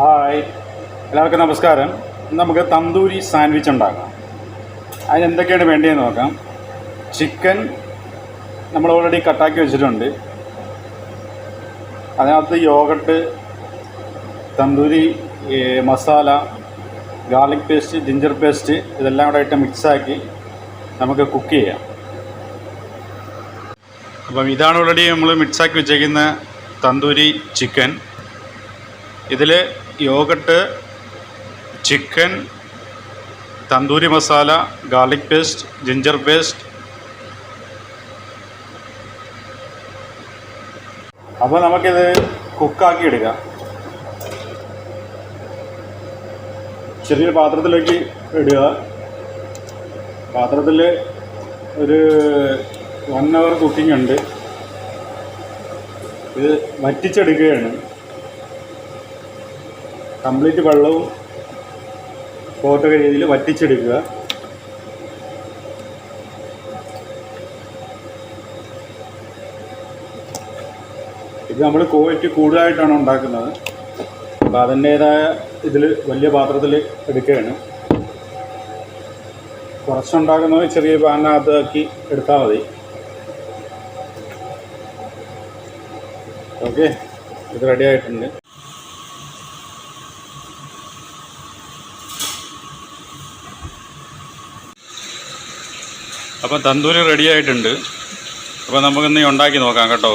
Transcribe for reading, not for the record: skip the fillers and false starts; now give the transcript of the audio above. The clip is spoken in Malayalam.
ഹായ്, എല്ലാവർക്കും നമസ്കാരം. നമുക്ക് തന്തൂരി സാൻഡ്വിച്ച് ഉണ്ടാക്കാം. അതിന് എന്തൊക്കെയാണ് വേണ്ടതെന്ന് നോക്കാം. ചിക്കൻ നമ്മൾ ഓൾറെഡി കട്ടാക്കി വെച്ചിട്ടുണ്ട്. അതിനകത്ത് yoghurt, tandoori masala, garlic paste, ginger paste ഇതെല്ലാം കൂടെ ആയിട്ട് മിക്സാക്കി നമുക്ക് കുക്ക് ചെയ്യാം. അപ്പം ഇതാണ് ഓൾറെഡി നമ്മൾ മിക്സാക്കി വെച്ചേക്കുന്ന തന്തൂരി ചിക്കൻ. ഇതിൽ yoghurt, chicken, tandoori masala, garlic paste, ginger paste. അപ്പോൾ നമുക്കിത് കുക്കാക്കി എടുക്കാം. ചെറിയൊരു പാത്രത്തിലേക്ക് ഇടുക. പാത്രത്തിൽ ഒരു 1 hour കുക്കിംഗ് ഉണ്ട്. ഇത് വറ്റിച്ചെടുക്കുകയാണ്. കംപ്ലീറ്റ് വെള്ളവും പോകത്തക്ക രീതിയിൽ വറ്റിച്ചെടുക്കുക. ഇത് നമ്മൾ ക്വാളിറ്റി കൂടുതലായിട്ടാണ് ഉണ്ടാക്കുന്നത്. അപ്പോൾ അതിൻ്റേതായ ഇതിൽ വലിയ പാത്രത്തിൽ എടുക്കുകയാണ്. കുറച്ചുണ്ടാക്കുന്നത് ചെറിയ പാനിനകത്താക്കി എടുത്താൽ മതി. ഓക്കെ, ഇത് റെഡി ആയിട്ടുണ്ട്. അപ്പോൾ തന്തൂരി റെഡി ആയിട്ടുണ്ട്. അപ്പോൾ നമുക്കിന്ന് ഉണ്ടാക്കി നോക്കാം കേട്ടോ.